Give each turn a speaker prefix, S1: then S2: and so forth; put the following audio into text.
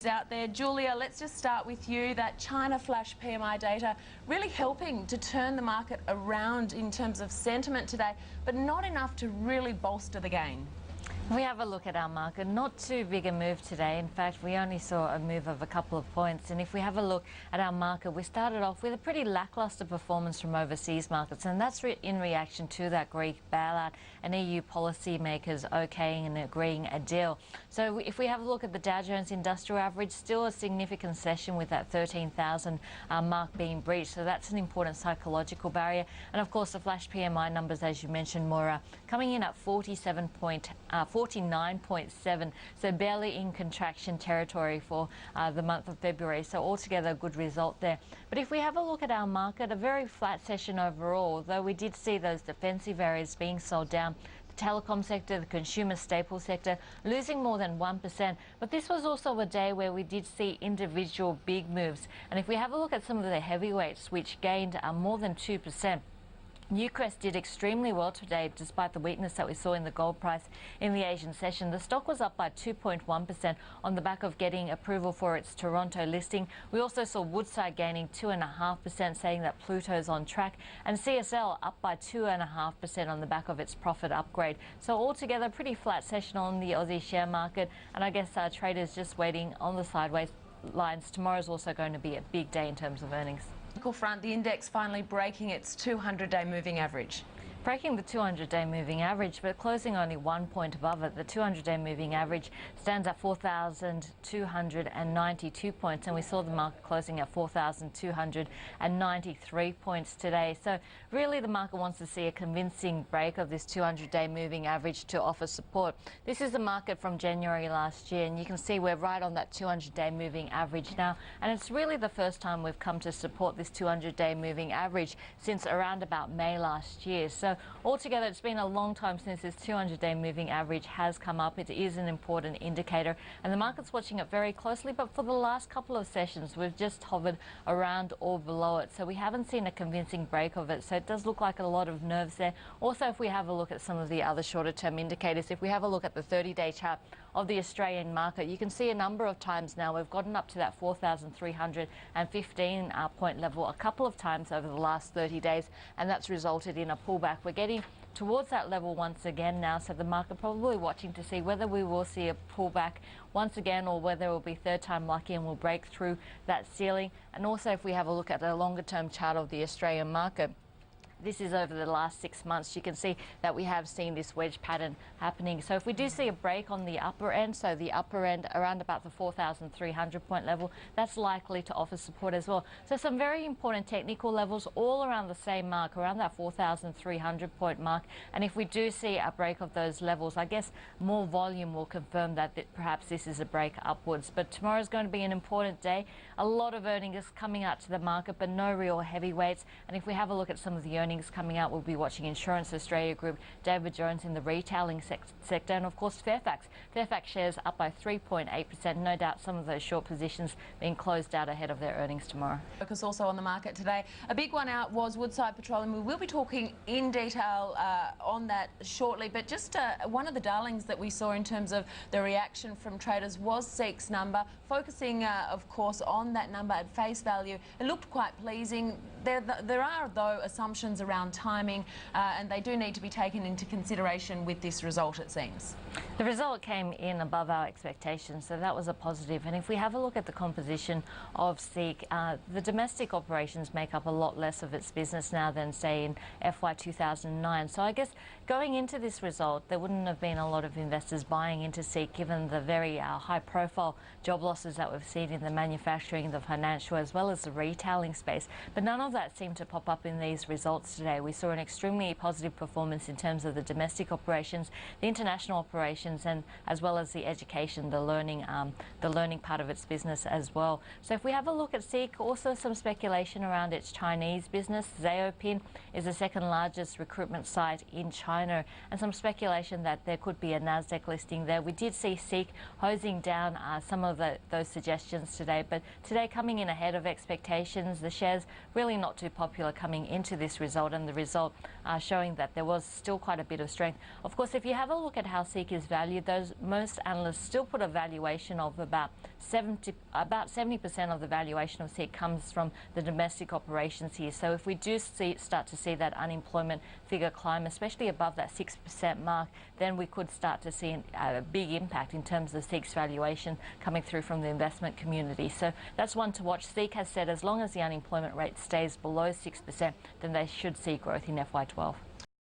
S1: Out there. Julia, let's just start with you. That China flash PMI data really helping to turn the market around in terms of sentiment today, but not enough to really bolster the gain.
S2: We have a look at our market, not too big a move today. In fact, we only saw a move of a couple of points. And if we have a look at our market, we started off with a pretty lackluster performance from overseas markets. And that's in reaction to that Greek bailout and EU policymakers okaying and agreeing a deal. So if we have a look at the Dow Jones Industrial Average, still a significant session with that 13,000 mark being breached. So that's an important psychological barrier. And of course, the flash PMI numbers, as you mentioned, Maura, coming in at 49.7, so barely in contraction territory for the month of February. So altogether a good result there. But if we have a look at our market, a very flat session overall, though we did see those defensive areas being sold down. The telecom sector, the consumer staple sector, losing more than 1%. But this was also a day where we did see individual big moves. And if we have a look at some of the heavyweights, which gained more than 2%. Newcrest did extremely well today despite the weakness that we saw in the gold price in the Asian session. The stock was up by 2.1% on the back of getting approval for its Toronto listing. We also saw Woodside gaining 2.5%, saying that Pluto's on track, and CSL up by 2.5% on the back of its profit upgrade. So altogether, pretty flat session on the Aussie share market, and I guess traders just waiting on the sideways lines. Tomorrow's also going to be a big day in terms of earnings.
S1: Front, the index finally breaking its 200-day moving average.
S2: Breaking the 200-day moving average, but closing only 1 point above it. The 200-day moving average stands at 4,292 points, and we saw the market closing at 4,293 points today. So really the market wants to see a convincing break of this 200-day moving average to offer support. This is the market from January last year, and you can see we're right on that 200-day moving average now, and it's really the first time we've come to support this 200-day moving average since around about May last year. So altogether, it's been a long time since this 200-day moving average has come up. It is an important indicator, and the market's watching it very closely. But for the last couple of sessions, we've just hovered around or below it. So we haven't seen a convincing break of it. So it does look like a lot of nerves there. Also, if we have a look at some of the other shorter-term indicators, if we have a look at the 30-day chart of the Australian market, you can see a number of times now we've gotten up to that 4,315 point level a couple of times over the last 30 days, and that's resulted in a pullback. We're getting towards that level once again now, so the market probably watching to see whether we will see a pullback once again or whether it will be third time lucky and we'll break through that ceiling. And also, if we have a look at the longer term chart of the Australian market, this is over the last 6 months. You can see that we have seen this wedge pattern happening. So if we do see a break on the upper end, so the upper end around about the 4,300 point level, that's likely to offer support as well. So some very important technical levels all around the same mark, around that 4,300 point mark. And if we do see a break of those levels, I guess more volume will confirm that perhaps this is a break upwards. But tomorrow's going to be an important day. A lot of earnings coming out to the market, but no real heavyweights. And if we have a look at some of the earnings coming out, we'll be watching Insurance Australia Group, David Jones in the retailing sector, and of course Fairfax. Fairfax shares up by 3.8%. No doubt some of those short positions being closed out ahead of their earnings tomorrow.
S1: Focus also on the market today. A big one out was Woodside Petroleum. We will be talking in detail on that shortly, but just one of the darlings that we saw in terms of the reaction from traders was SEEK's number, focusing of course on that number at face value. It looked quite pleasing. There are though assumptions around timing, and they do need to be taken into consideration with this result, it seems.
S2: The result came in above our expectations, so that was a positive. And if we have a look at the composition of SEEK, the domestic operations make up a lot less of its business now than, say, in FY 2009. So I guess going into this result, there wouldn't have been a lot of investors buying into SEEK given the very high-profile job losses that we've seen in the manufacturing, the financial, as well as the retailing space. But none of that seemed to pop up in these results today. We saw an extremely positive performance in terms of the domestic operations, the international operations, and as well as the education, the learning part of its business as well. So if we have a look at SEEK, also some speculation around its Chinese business. Zhaopin is the second largest recruitment site in China. China, and some speculation that there could be a Nasdaq listing there. We did see SEEK hosing down some of those suggestions today, but today coming in ahead of expectations. The shares really not too popular coming into this result, and the result showing that there was still quite a bit of strength. Of course, if you have a look at how SEEK is valued, most analysts still put a valuation of about 70% of the valuation of SEEK comes from the domestic operations here. So if we do start to see that unemployment figure climb, especially above that 6% mark, then we could start to see a big impact in terms of SEEK's valuation coming through from the investment community. So that's one to watch. SEEK has said as long as the unemployment rate stays below 6%, then they should see growth in FY12.